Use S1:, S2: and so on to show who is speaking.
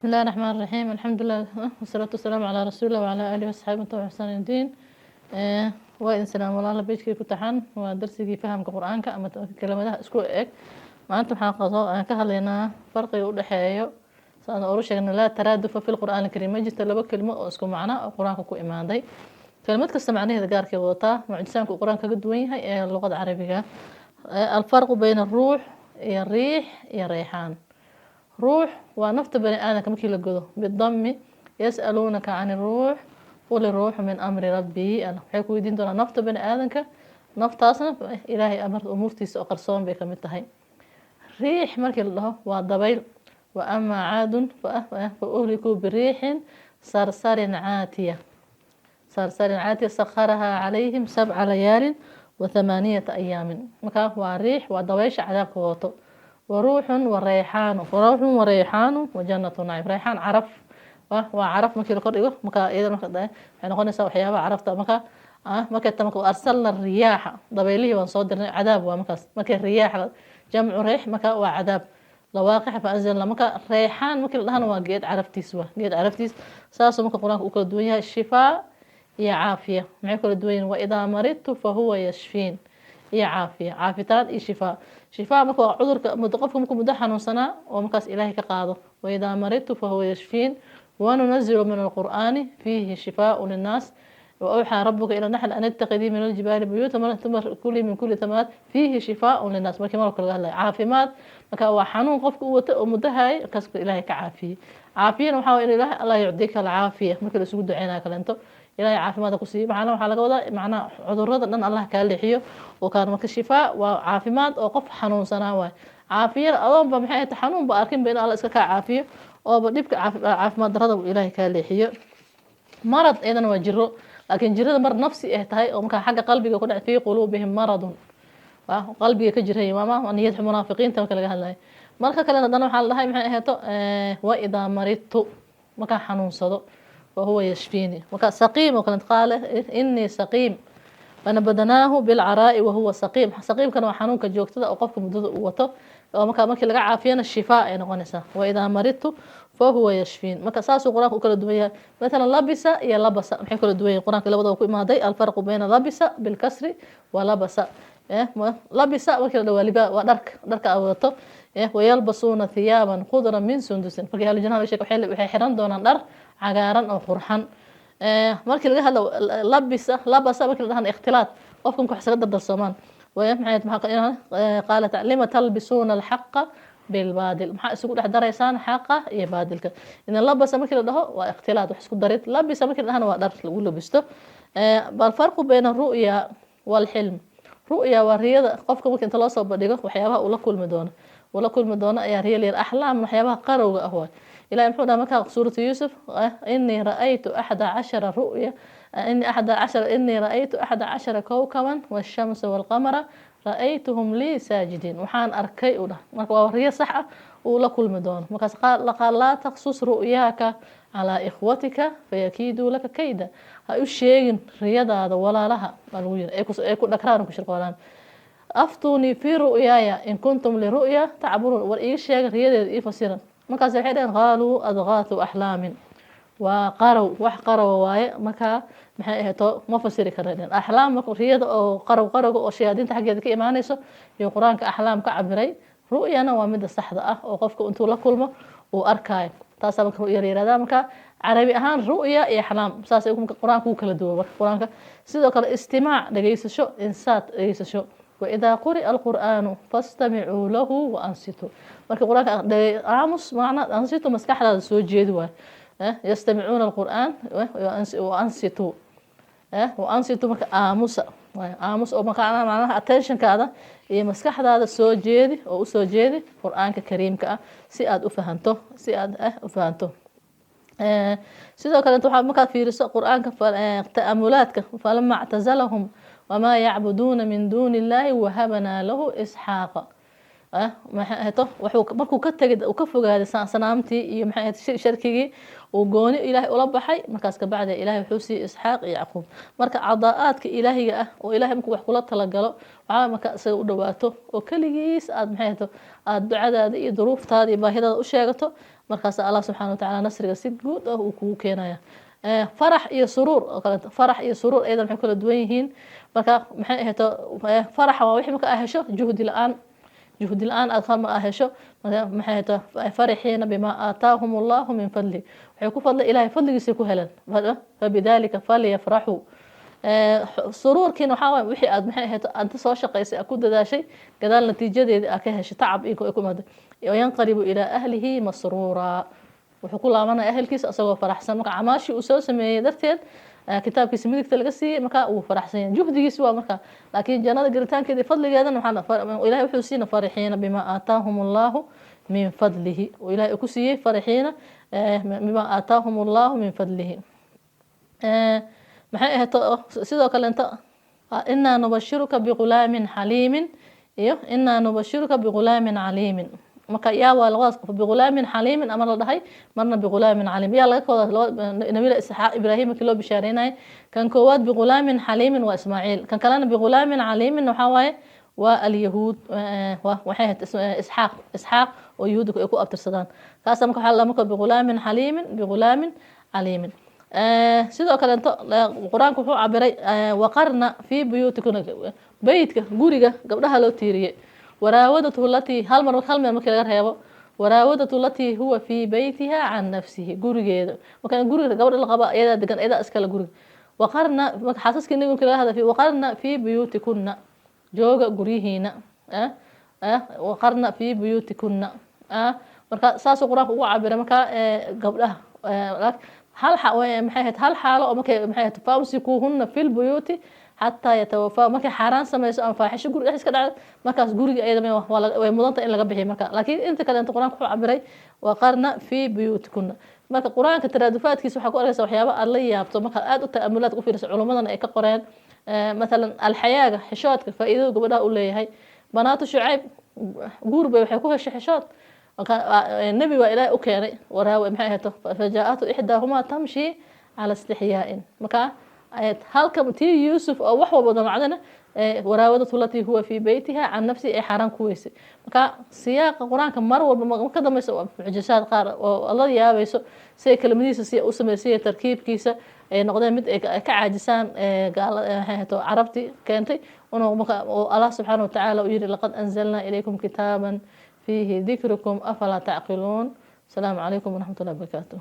S1: بسم الله الرحمن الرحيم الحمد لله والصلاة والسلام على رسول الله وعلى آله وصحبه وحسن الدين وإن سلام الله بيجكي كتحان ودرسي فهم القرآن كأما كلمة اسكو إك ما أنتم حقا كهلنا فرق ودحيو سأنا أروش أن لا ترادف في القرآن الكريم جت لبك كلمة اسكو معنا القرآن كو إيمان دي كلمة كستمعني هذا قارك وطا معجسان القرآن كقدوين هي اللغة العربية الفرق بين الروح يا الريح يا الريحان روح ونفط بني آدم كمكي لقوله بالضم يسألونك عن الروح قل الروح من أمر ربي أنا حيكو يدين دونا نفط بني آدم نفط أصلا إلهي أمر أمورتي سأقرصون بك متهي ريح مركي الله والضبيل وأما عاد فأهلكوا بريح صرصر عاتية صرصر عاتية سخرها عليهم 7 ليال و8 أيام مكا والريح والضويش عذاب قوته وروح وريحان وجنة نعيم ريحان عرف وعرف مكي لقرئه مكا إذا مكا يعني قلنا سوى حيابا عرفت مكا مكا تمكا أرسلنا الرياح ضبيليه وانصدرنا عذاب مكا الرياح جمع ريح مكا وعذاب لواقح فأنزلنا مكا ريحان مكا لهنا وقيد عرفتيس قيد عرفتيس ساسو مكا قرآن وكل الدنيا الشفاء يا عافية معي كل الدنيا وإذا مرضت فهو يشفين يا عافية عافتان إي شفاء شفاء مكو عذرك متقفك مكو مدحن سنة ومكاس إلهي كقاضه وإذا مرضت فهو يشفين وننزل من القرآن فيه شفاء للناس وأوحى ربك إلى النحل أن اتخذي من الجبال بيوتا كل من كل ثمرات فيه شفاء للناس مركي مرك عافمات مكا وحنون قفك ومدهاي كسك إلهي كعافية عافية وحاول إلهي الله يعطيك العافية مركي لسوق دعينا كلانتو إلهي عافمات كسي معنا وحالك وضع معنا عذرات أن الله كاللحيه وكان مركي الشفاء وعافمات وقف حنون سناوي عافية أظن بمحية حنون بأركين بين الله إسكا عافية وبديبك عافمات درده إلهي كاللحيه مرض إذن وجره لكن جرده مرض نفسي اهتهي ومكان حق قلبي يكون في قلوبهم مرض قلبي كجره ماما وأن يدح منافقين تمك لقاها الله مركا كلنا دانا وحال الله محي اهتو وإذا مرضت مكان حنون صدو وهو يشفيني مكان سقيم وكانت قال إني سقيم فنبذناه بالعراء وهو سقيم سقيم كان حنون كجوكتدا أو قفك مدود قوته ومكان مكي لقى عافينا الشفاء يعني قنسا وإذا مرضت فهو يشفين مكا ساسو قرآن كل الدوية مثلا لبس يا لبس محي كل الدوية قرآن كل وضع ما ضي الفرق بين لبس بالكسر ولبس لبس وكل الدوية ودرك أوته ويلبسون ثيابا خضرا من سندس فكي الجنة شيء وحي حران دون در عقارا أو قرحان markii laga hadlo labasa markii la dhahan ikhtilaat qofkan ku xisada dardarsoomaan ومحيت قالت لما تلبسون الحق بالباطل maxaa isugu dhex daraysaan xaqa iyo baadilka in labasa markii la dhaho waa ikhtilaat wax isku darid labisa markii la dhahan waa dhar lagu labisto bal farqu bayna ru'ya wal hilm ru'ya waa riyada qofka markii inta loo soo bandhigo waxyaabaha uu la kulmi doono ayaa riyada ahlam waxyaabaha qarowga ah إلى محونا مكان سورة يوسف إني رأيت 11 رؤيا إني رأيت 11 كوكبا والشمس والقمر رأيتهم لي ساجدين وحان أركي ولا وريا صحة ولا كل مدون قال لا تقصص رؤياك على إخوتك فيكيدوا لك كيدا هاي الشيء رياضة هذا ولا لها أيكو نكرارن كشرقالان أفتوني في رؤياي إن كنتم لرؤيا تعبرون والإيش شيء رياضة يفسرن markaas waxay dhaheen qaaluu adghaathu ahlaamin waa wax qaraw waaye marka maxay ahayto ma fasiri kareen ahlaam riyada oo qaraw oo shayaadiinta xageeda ka imaanayso iyo quraanka ahlaam ka cabiray ru'yana waa mid saxda ah oo qofka intuu la kulmo uu arkaayo taas marka ru'ya yiraahdaa marka carabi ahaan ru'ya iyo ahlaam saas ay quraanka u kala duwan quraanka sidoo kale istimaac dhageysasho insaat dhageysasho وإذا قرئ القرآن فاستمعوا له وأنصتوا marka quraanka aamus macna ansitu maskaxdaada soo jeedi waa yastamicuuna alquraan wa ansitu marka aamus oo macnaha attentionkaada iyo maskaxdaada soo jeedi oo u soo jeedi quraanka kariimka ah si aad u fahanto sidoo kale waxaad markaa fiiriso quraanka ta'amulaadka falamma i'tazalahum وما يعبدون من دون الله وهبنا له إسحاق maxay ahayto wuxuu markuu ka tagay uu ka fogaaday sanaamtii iyo maxay ahayd sharkigii uu gooni ilaahay ula baxay markaas ka bacdi ilaahay wuxuu siiyay isxaaq iyo yacquub marka cadaa'aadka ilaahiga ah oo ilaahay markuu wax kula tala galo waxaa marka isaga u dhawaato oo kaligiis aad maxay ahayto aad ducadaada iyo duruuftaada iyo baahidaada u sheegato markaas Allah subhanahu wa ta'ala nasriga si guud ah uu kugu keenaya farax iyo suruur oo kale farax iyo suruur aydan waxay kala duwan yihiin marka maxay ahayto farax waa wixii marka ay hesho juhdi la'aan aad khama ahesho maxay ahayto farixiina bima aataahum Allah min fadli waxay ku fadla ilaahay fadligiisa ku helan fabidalika falyafrahu suruurkiina waxa wixii aad maxay ahayto aad soo shaqaysay aad ku dadaashay gadaal natiijadeeda aad ka heshay tacab iyo ku maad yanqalibu ila ahlihi masruura wuxuu ku laabanaya ehelkiisa asagoo faraxsan marka amaashii uu soo sameeyay darteed kitaabkiisa midigta laga siiyay marka uu faraxsan yahay juhdigiisa waa marka laakiin jannada galitaankeeda fadligeedana waxaa ilaahay wuxuu siina farixiina bima aataahum Allah min fadlihi oo ilaahay ku siiyay farixiina bima aataahum Allah min fadlihi maxay ahayto sidoo kale inta inna nubashiruka bighulamin halimin iyo inna nubashiruka bighulamin alimin marka yaa waa labadaas qof bighulamin halimin ama la dhahay marna bighulamin alim yaa laga kooda nabiga isxaaq ibraahim kii loo bishaareynay kan koowaad bighulamin halimin waa ismaaciil kan kalena bighulamin alimin waxa waaye waa al-yahuud waxay isxaaq oo yahuudku ay ku abtirsadaan kaas marka waxa la marka bighulamin halimin bighulamin alimin sidoo kale quraanku wuxuu cabiray waqarna fi buyutikuna baytka guriga gabdhaha loo tiiriyay وراودته التي هل markii laga reebo وراودته التي هو في بيتها عن نفسه gurigeeda marka guriga gabadha la qaba iyada degan iyada iskala guriga waqarna marka xaasaskii ninka laga hada fi waqarna fi buyutikunna jooga gurihiina waqarna fi buyutikunna marka saas quraanku ugu cabiray marka gabdhaha hal hal xaalo oo markay maxay faamsikuhunna fil buyuti حتى يتوفى markay xaraan sameeyso aan faaxisho guriga iska dhacdo markaas guriga ayada way mudanta in laga bixiyo marka laakiin inta kale inta quraanku wuxuu cabiray waqarna fi buyutikunna marka quraanka taraadufaadkiisa waxa ku arkaysaa waxyaabo aad la yaabto marka aad u ta'amulaad ku fiiriso culimadan ay ka qoreen مثلا الحياة xishoodka faa'iidada gabadha u leeyahay banaatu shucayb guur bay waxay ku heshay xishood nabi waa ilaahay u keenay waraawe maxay ahaato fajaa'atu ihdaahuma tamshi ala istixyaa'in marka halka tii Yusuf oo wax walba damacdana waraawadatu lati huwa fi baytiha an nafsi ay xaran ku weysay marka siyaaqa quraanka mar walba ka dambayso mucjisaad qaar oo Allah yaabayso si kelmadiisa si uu sameeyay tarkiibkiisa ay noqdeen mid ay ka caajisaan gaalada carabti keentay oo Allah subhanahu wa ta'ala uu yiri laqad anzalna ilaykum kitaban fihi dhikrukum afala ta'qilun. Assalamu alaykum wa rahmatullahi wa barakatuh.